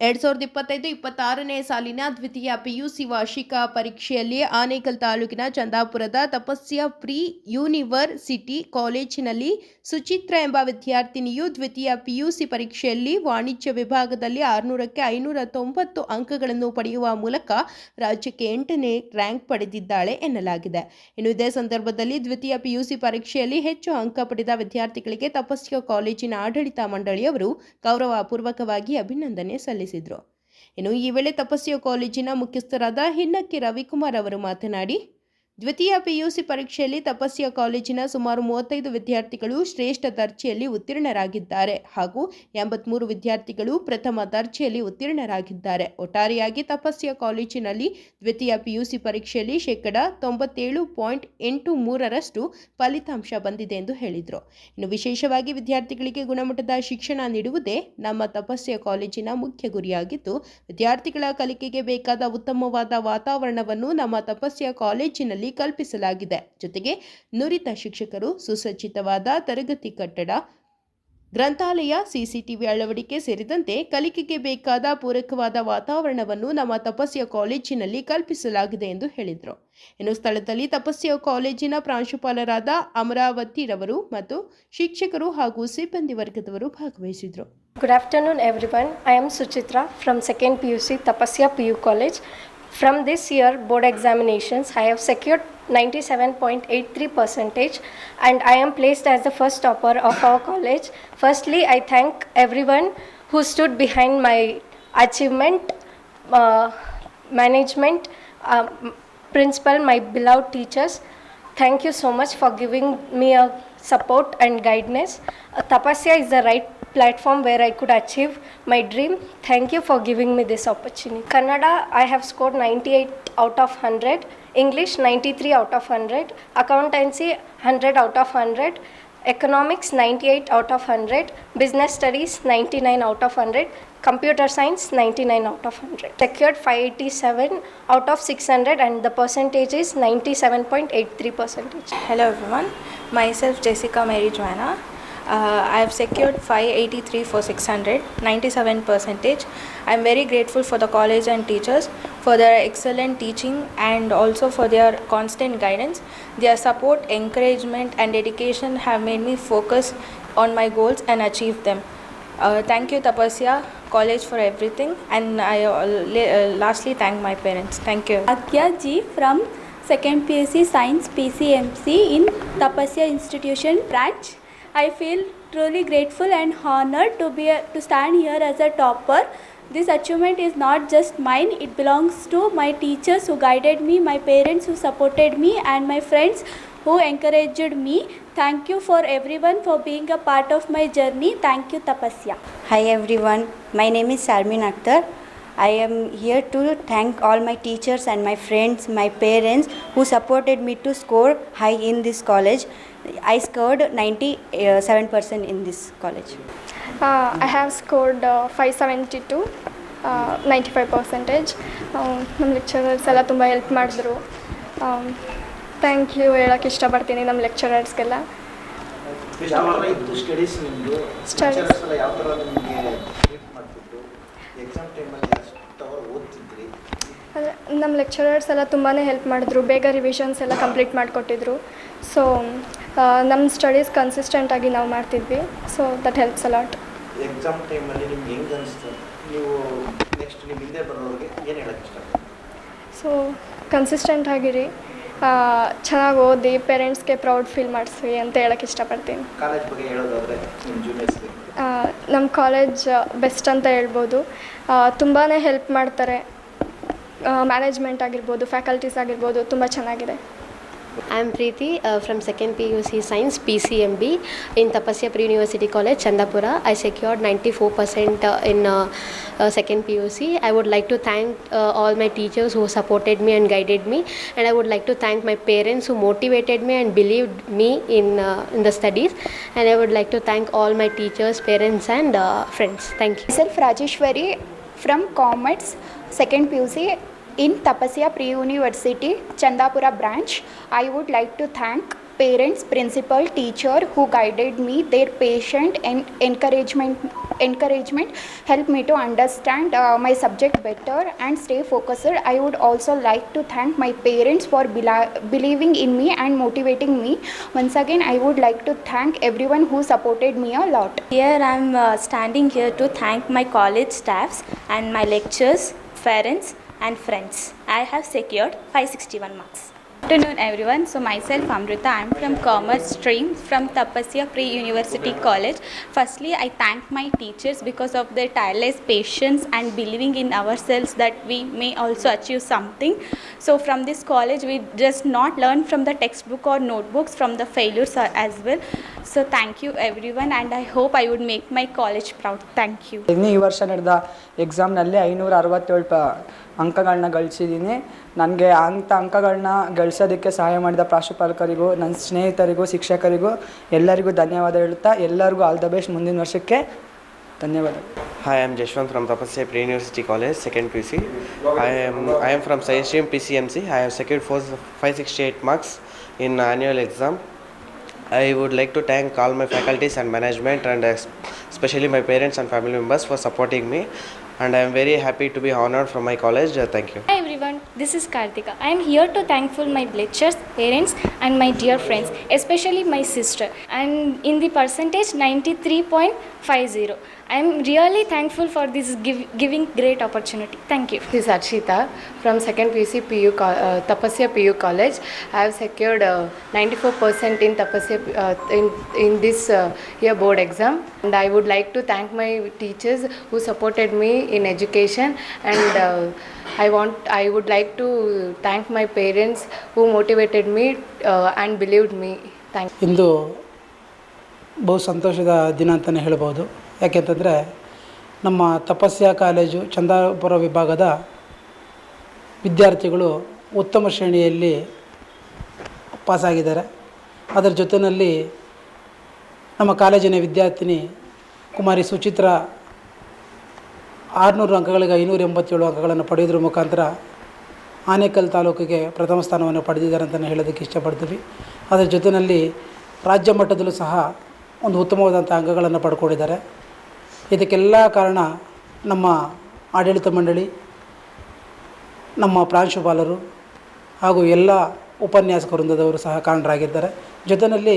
2025-26ನೇ ಸಾಲಿನ ದ್ವಿತೀಯ ಪಿಯುಸಿ ವಾರ್ಷಿಕ ಪರೀಕ್ಷೆಯಲ್ಲಿ ಆನೇಕಲ್ ತಾಲೂಕಿನ ಚಂದಾಪುರದ ತಪಸ್ಯ ಪ್ರಿ ಯೂನಿವರ್ಸಿಟಿ ಕಾಲೇಜಿನಲ್ಲಿ ಸುಚಿತ್ರ ಎಂಬ ವಿದ್ಯಾರ್ಥಿನಿಯು ದ್ವಿತೀಯ ಪಿಯುಸಿ ಪರೀಕ್ಷೆಯಲ್ಲಿ ವಾಣಿಜ್ಯ ವಿಭಾಗದಲ್ಲಿ 600ಕ್ಕೆ 590 ಅಂಕಗಳನ್ನು ಪಡೆಯುವ ಮೂಲಕ ರಾಜ್ಯಕ್ಕೆ 8ನೇ ರ್ಯಾಂಕ್ ಪಡೆದಿದ್ದಾಳೆ ಎನ್ನಲಾಗಿದೆ. ಇನ್ನು ಇದೇ ಸಂದರ್ಭದಲ್ಲಿ ದ್ವಿತೀಯ ಪಿಯುಸಿ ಪರೀಕ್ಷೆಯಲ್ಲಿ ಹೆಚ್ಚು ಅಂಕ ಪಡೆದ ವಿದ್ಯಾರ್ಥಿಗಳಿಗೆ ತಪಸ್ಯ ಕಾಲೇಜಿನ ಆಡಳಿತ ಮಂಡಳಿಯವರು ಗೌರವಪೂರ್ವಕವಾಗಿ ಅಭಿನಂದನೆ ಸಲ್ಲಿಸಿದರು. ಇನ್ನು ಈ ವೇಳೆ ತಪಸ್ಯ ಕಾಲೇಜಿನ ಮುಖ್ಯಸ್ಥರಾದ ಹಿನ್ನಕ್ಕಿ ರವಿಕುಮಾರ್ ಅವರು ಮಾತನಾಡಿ, ದ್ವಿತೀಯ ಪಿಯುಸಿ ಪರೀಕ್ಷೆಯಲ್ಲಿ ತಪಸ್ಯ ಕಾಲೇಜಿನ ಸುಮಾರು 35 ವಿದ್ಯಾರ್ಥಿಗಳು ಶ್ರೇಷ್ಠ ದರ್ಜೆಯಲ್ಲಿ ಉತ್ತೀರ್ಣರಾಗಿದ್ದಾರೆ ಹಾಗೂ 83 ವಿದ್ಯಾರ್ಥಿಗಳು ಪ್ರಥಮ ದರ್ಜೆಯಲ್ಲಿ ಉತ್ತೀರ್ಣರಾಗಿದ್ದಾರೆ. ಒಟ್ಟಾರೆಯಾಗಿ ತಪಸ್ಯ ಕಾಲೇಜಿನಲ್ಲಿ ದ್ವಿತೀಯ ಪಿಯುಸಿ ಪರೀಕ್ಷೆಯಲ್ಲಿ 97.83% ಫಲಿತಾಂಶ ಬಂದಿದೆ ಎಂದು ಹೇಳಿದರು. ಇನ್ನು ವಿಶೇಷವಾಗಿ ವಿದ್ಯಾರ್ಥಿಗಳಿಗೆ ಗುಣಮಟ್ಟದ ಶಿಕ್ಷಣ ನೀಡುವುದೇ ನಮ್ಮ ತಪಸ್ಯ ಕಾಲೇಜಿನ ಮುಖ್ಯ ಗುರಿಯಾಗಿದ್ದು, ವಿದ್ಯಾರ್ಥಿಗಳ ಕಲಿಕೆಗೆ ಬೇಕಾದ ಉತ್ತಮವಾದ ವಾತಾವರಣವನ್ನು ನಮ್ಮ ತಪಸ್ಯ ಕಾಲೇಜಿನಲ್ಲಿ ಕಲ್ಪಿಸಲಾಗಿದೆ. ಜೊತೆಗೆ ನುರಿತ ಶಿಕ್ಷಕರು, ಸುಸಜ್ಜಿತವಾದ ತರಗತಿ ಕಟ್ಟಡ, ಗ್ರಂಥಾಲಯ, ಸಿಸಿಟಿವಿ ಅಳವಡಿಕೆ ಸೇರಿದಂತೆ ಕಲಿಕೆಗೆ ಬೇಕಾದ ಪೂರಕವಾದ ವಾತಾವರಣವನ್ನು ನಮ್ಮ ತಪಸ್ಯ ಕಾಲೇಜಿನಲ್ಲಿ ಕಲ್ಪಿಸಲಾಗಿದೆ ಎಂದು ಹೇಳಿದರು. ಇನ್ನು ಸ್ಥಳದಲ್ಲಿ ತಪಸ್ಯ ಕಾಲೇಜಿನ ಪ್ರಾಂಶುಪಾಲರಾದ ಅಮರಾವತಿರವರು ಮತ್ತು ಶಿಕ್ಷಕರು ಹಾಗೂ ಸಿಬ್ಬಂದಿ ವರ್ಗದವರು ಭಾಗವಹಿಸಿದರು. Good afternoon everyone. I am Suchitra from 2nd PUC Tapasya PU College. From this year board examinations, I have secured 97.83% and I am placed as the first topper of our college. Firstly, I thank everyone who stood behind my achievement, management, principal, my beloved teachers. Thank you so much for giving me a support and guidance. Tapasya is the right platform where I could achieve my dream. Thank you for giving me this opportunity. Kannada, I have scored 98 out of 100. English, 93 out of 100. Accountancy, 100 out of 100. Economics, 98 out of 100. Business studies, 99 out of 100. Computer science, 99 out of 100. Secured 587 out of 600 and the percentage is 97.83%. Hello everyone, myself Jessica Mary Joanna. I have secured 583 for 600, 97%. I am very grateful for the college and teachers for their excellent teaching and also for their constant guidance. Their support, encouragement and dedication have made me focus on my goals and achieve them. Thank you Tapasya College for everything, and I lastly thank my parents. Thank you. Akya Ji from 2nd PUC Science PCMC in Tapasya Institution branch. I feel truly grateful and honored to stand here as a topper. This achievement is not just mine, it belongs to my teachers who guided me, my parents who supported me and my friends who encouraged me. Thank you for everyone for being a part of my journey. Thank you Tapasya. Hi everyone, my name is Sharmin Akhtar. I am here to thank all my teachers and my friends, my parents who supported me to score high in this college. I scored 97% in this college. I have scored 572, 95%. ನಮ್ಮ lecturers ಎಲ್ಲ ತುಂಬ help ಮಾಡಿದ್ರು. Thank you ಹೇಳೋಕ್ಕೆ ಇಷ್ಟಪಡ್ತೀನಿ ನಮ್ಮ ಲೆಕ್ಚರರ್ಸ್ಗೆಲ್ಲ. ಅದೇ ನಮ್ಮ lecturers ಎಲ್ಲ ತುಂಬಾ ಹೆಲ್ಪ್ ಮಾಡಿದ್ರು, ಬೇಗ ರಿವಿಷನ್ಸ್ ಎಲ್ಲ ಕಂಪ್ಲೀಟ್ ಮಾಡಿಕೊಟ್ಟಿದ್ರು. ಸೊ ನಮ್ಮ ಸ್ಟಡೀಸ್ ಕನ್ಸಿಸ್ಟೆಂಟಾಗಿ ನಾವು ಮಾಡ್ತಿದ್ವಿ. So that helps a lot. Exam ಟೈಮಲ್ಲಿ ನಿಮ್ಗೆ ಹೆಂಗೆ ಅನಿಸ್ತು? ನೀವು ನೆಕ್ಸ್ಟ್ ನಿಮ್ಮ ಹಿಂದೆ ಬರೋರಿಗೆ ಏನು ಹೇಳೋಕ್ಕೆ ಇಷ್ಟ? ಸೊ ಕನ್ಸಿಸ್ಟೆಂಟ್ ಆಗಿರಿ, ಚೆನ್ನಾಗಿ ಓದಿ ಪೇರೆಂಟ್ಸ್ಗೆ ಪ್ರೌಡ್ ಫೀಲ್ ಮಾಡಿಸಿ ಅಂತ ಹೇಳೋಕ್ಕೆ ಇಷ್ಟಪಡ್ತೀನಿ. ಕಾಲೇಜ್ ಬಗ್ಗೆ ಹೇಳೋದಾದರೆ ನಿಮ್ಮ ಜೂನಿಯರ್ಸ್ಗೆ? ನಮ್ಮ ಕಾಲೇಜ್ ಬೆಸ್ಟ್ ಅಂತ ಹೇಳ್ಬೋದು. ತುಂಬಾ ಹೆಲ್ಪ್ ಮಾಡ್ತಾರೆ. ಮ್ಯಾನೇಜ್ಮೆಂಟ್ ಆಗಿರ್ಬೋದು, ಫ್ಯಾಕಲ್ಟೀಸ್ ಆಗಿರ್ಬೋದು, ತುಂಬ ಚೆನ್ನಾಗಿದೆ. I am Preeti from 2nd PUC Science PCMB in Tapasya Pre-University College, Chandapura. I secured 94% in 2nd PUC. I would like to thank all my teachers who supported me and guided me, and I would like to thank my parents who motivated me and believed me in the studies, and I would like to thank all my teachers, parents and friends. Thank you. Myself Rajeshwari from Commerce, 2nd PUC in Tapasya Pre-University, Chandapura branch. I would like to thank parents, principal, teacher who guided me. Their patient and encouragement helped me to understand my subject better and stay focused. I would also like to thank my parents for believing in me and motivating me. Once again, I would like to thank everyone who supported me a lot. Here I am standing here to thank my college staffs and my lecturers, parents and friends. I have secured 561 marks. Good afternoon everyone. So myself Amrita, I am from Commerce stream from Tapasya Pre-University College. Firstly, I thank my teachers because of their tireless patience and believing in ourselves that we may also achieve something. So from this college, we just not learn from the textbook or notebooks, from the failures as well. So thank you everyone, and I hope I would make my college proud. Thank you. ಈ ವರ್ಷ ನಡೆದ ಎಕ್ಸಾಮ್ನಲ್ಲಿ 567 ಅಂಕಗಳನ್ನ ಗಳಿಸಿದ್ದೀನಿ. ನನಗೆ ಅಂಥ ಅಂಕಗಳನ್ನ ಗಳಿಸೋದಕ್ಕೆ ಸಹಾಯ ಮಾಡಿದ ಪ್ರಾಂಶುಪಾಲಕರಿಗೂ, ನನ್ನ ಸ್ನೇಹಿತರಿಗೂ, ಶಿಕ್ಷಕರಿಗೂ ಎಲ್ಲರಿಗೂ ಧನ್ಯವಾದ ಹೇಳ್ತಾ ಎಲ್ಲರಿಗೂ ಆಲ್ ದ ಬೆಸ್ಟ್ ಮುಂದಿನ ವರ್ಷಕ್ಕೆ. ಧನ್ಯವಾದ. Hi, I am Jashwant from Tapasya Pre-University College, 2nd PC. I am from Science Stream PCMC. I have secured 568 marks in annual exam. I would like to thank all my faculties and management, and especially my parents and family members for supporting me, and I am very happy to be honored from my college. Thank you. Hi everyone, this is Kartika. I am here to thankful my lecturers, parents and my dear friends, especially my sister, and in the percentage 93.50. I am really thankful for this giving great opportunity. Thank you. This is Arshita from 2nd PC Tapasya PU College. I have secured 94% in Tapasya in this year board exam, and I would like to thank my teachers who supported me in education, and I would like to thank my parents who motivated me and believed me. Thank you. ಇಂದು ಬಹು ಸಂತೋಷದ ದಿನ ಅಂತಲೇ ಹೇಳ್ಬೋದು. ಯಾಕೆಂತಂದರೆ ನಮ್ಮ ತಪಸ್ಯ college Chandapura ವಿಭಾಗದ ವಿದ್ಯಾರ್ಥಿಗಳು ಉತ್ತಮ ಶ್ರೇಣಿಯಲ್ಲಿ ಪಾಸಾಗಿದ್ದಾರೆ. ಅದರ ಜೊತೆಯಲ್ಲಿ ನಮ್ಮ ಕಾಲೇಜಿನ ವಿದ್ಯಾರ್ಥಿನಿ ಕುಮಾರಿ ಸುಚಿತ್ರ 600 ಅಂಕಗಳಿಗೆ 587 ಅಂಕಗಳನ್ನು ಪಡೆಯೋದ್ರ ಮುಖಾಂತರ ಆನೇಕಲ್ ತಾಲೂಕಿಗೆ ಪ್ರಥಮ ಸ್ಥಾನವನ್ನು ಪಡೆದಿದ್ದಾರೆ ಅಂತಲೇ ಹೇಳೋದಕ್ಕೆ ಇಷ್ಟಪಡ್ತೀವಿ. ಅದರ ಜೊತೆಯಲ್ಲಿ ರಾಜ್ಯ ಮಟ್ಟದಲ್ಲೂ ಸಹ ಒಂದು ಉತ್ತಮವಾದಂಥ ಅಂಕಗಳನ್ನು ಪಡ್ಕೊಂಡಿದ್ದಾರೆ. ಇದಕ್ಕೆಲ್ಲ ಕಾರಣ ನಮ್ಮ ಆಡಳಿತ ಮಂಡಳಿ, ನಮ್ಮ ಪ್ರಾಂಶುಪಾಲರು ಹಾಗೂ ಎಲ್ಲ ಉಪನ್ಯಾಸಕ ವೃಂದದವರು ಸಹ ಕಾರಣರಾಗಿದ್ದಾರೆ. ಜೊತೆಯಲ್ಲಿ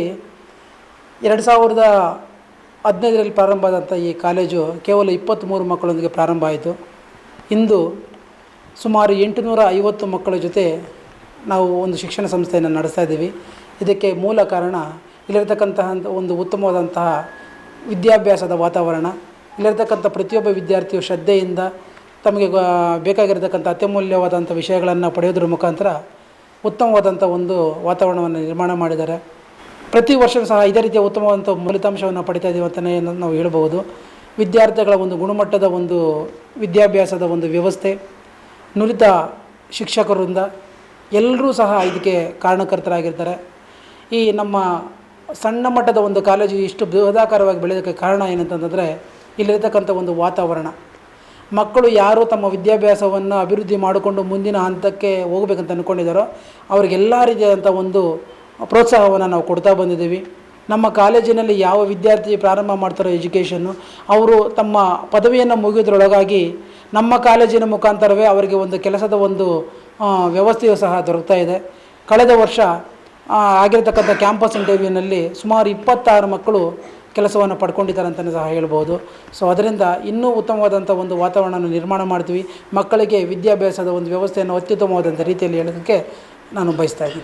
2015ರಲ್ಲಿ ಪ್ರಾರಂಭ ಆದಂಥ ಈ ಕಾಲೇಜು ಕೇವಲ 23 ಮಕ್ಕಳೊಂದಿಗೆ ಪ್ರಾರಂಭ ಆಯಿತು. ಇಂದು ಸುಮಾರು 850 ಮಕ್ಕಳ ಜೊತೆ ನಾವು ಒಂದು ಶಿಕ್ಷಣ ಸಂಸ್ಥೆಯನ್ನು ನಡೆಸ್ತಾ ಇದ್ದೀವಿ. ಇದಕ್ಕೆ ಮೂಲ ಕಾರಣ ಇಲ್ಲಿರತಕ್ಕಂತಹ ಒಂದು ಉತ್ತಮವಾದಂತಹ ವಿದ್ಯಾಭ್ಯಾಸದ ವಾತಾವರಣ, ಇಲ್ಲಿರತಕ್ಕಂಥ ಪ್ರತಿಯೊಬ್ಬ ವಿದ್ಯಾರ್ಥಿಯು ಶ್ರದ್ಧೆಯಿಂದ ತಮಗೆ ಬೇಕಾಗಿರತಕ್ಕಂಥ ಅತ್ಯಮೂಲ್ಯವಾದಂಥ ವಿಷಯಗಳನ್ನು ಪಡೆಯೋದ್ರ ಮುಖಾಂತರ ಉತ್ತಮವಾದಂಥ ಒಂದು ವಾತಾವರಣವನ್ನು ನಿರ್ಮಾಣ ಮಾಡಿದ್ದಾರೆ. ಪ್ರತಿ ವರ್ಷವೂ ಸಹ ಇದೇ ರೀತಿಯ ಉತ್ತಮವಾದಂಥ ಫಲಿತಾಂಶವನ್ನು ಪಡಿತಾ ಇದ್ದೀವಿ ಅಂತಲೇ ನಾವು ಹೇಳ್ಬೋದು. ವಿದ್ಯಾರ್ಥಿಗಳ ಒಂದು ಗುಣಮಟ್ಟದ ಒಂದು ವಿದ್ಯಾಭ್ಯಾಸದ ಒಂದು ವ್ಯವಸ್ಥೆ, ನುರಿತ ಶಿಕ್ಷಕರಿಂದ ಎಲ್ಲರೂ ಸಹ ಇದಕ್ಕೆ ಕಾರಣಕರ್ತರಾಗಿರ್ತಾರೆ. ಈ ನಮ್ಮ ಸಣ್ಣ ಮಟ್ಟದ ಒಂದು ಕಾಲೇಜು ಇಷ್ಟು ಬೃಹದಾಕಾರವಾಗಿ ಬೆಳೆಯೋದಕ್ಕೆ ಕಾರಣ ಏನಂತಂದರೆ ಇಲ್ಲಿರತಕ್ಕಂಥ ಒಂದು ವಾತಾವರಣ. ಮಕ್ಕಳು ಯಾರು ತಮ್ಮ ವಿದ್ಯಾಭ್ಯಾಸವನ್ನು ಅಭಿವೃದ್ಧಿ ಮಾಡಿಕೊಂಡು ಮುಂದಿನ ಹಂತಕ್ಕೆ ಹೋಗಬೇಕಂತ ಅಂದ್ಕೊಂಡಿದ್ದಾರೋ ಅವರಿಗೆಲ್ಲ ರೀತಿಯಾದಂಥ ಒಂದು ಪ್ರೋತ್ಸಾಹವನ್ನು ನಾವು ಕೊಡ್ತಾ ಬಂದಿದ್ದೀವಿ. ನಮ್ಮ ಕಾಲೇಜಿನಲ್ಲಿ ಯಾವ ವಿದ್ಯಾರ್ಥಿ ಪ್ರಾರಂಭ ಮಾಡ್ತಾರೋ ಎಜುಕೇಷನ್ನು, ಅವರು ತಮ್ಮ ಪದವಿಯನ್ನು ಮುಗಿಯೋದ್ರೊಳಗಾಗಿ ನಮ್ಮ ಕಾಲೇಜಿನ ಮುಖಾಂತರವೇ ಅವರಿಗೆ ಒಂದು ಕೆಲಸದ ಒಂದು ವ್ಯವಸ್ಥೆಯು ಸಹ ದೊರಕ್ತಾ ಇದೆ. ಕಳೆದ ವರ್ಷ ಆಗಿರತಕ್ಕಂಥ ಕ್ಯಾಂಪಸ್ ಇಂಟರ್ವ್ಯೂನಲ್ಲಿ ಸುಮಾರು 26 ಮಕ್ಕಳು ಕೆಲಸವನ್ನು ಪಡ್ಕೊಂಡಿದ್ದಾರೆ ಅಂತಲೇ ಸಹ ಹೇಳ್ಬೋದು. ಸೊ ಅದರಿಂದ ಇನ್ನೂ ಉತ್ತಮವಾದಂಥ ಒಂದು ವಾತಾವರಣವನ್ನು ನಿರ್ಮಾಣ ಮಾಡ್ತೀವಿ. ಮಕ್ಕಳಿಗೆ ವಿದ್ಯಾಭ್ಯಾಸದ ಒಂದು ವ್ಯವಸ್ಥೆಯನ್ನು ಅತ್ಯುತ್ತಮವಾದಂಥ ರೀತಿಯಲ್ಲಿ ಹೇಳೋದಕ್ಕೆ ನಾನು ಬಯಸ್ತಾ ಇದ್ದೀನಿ.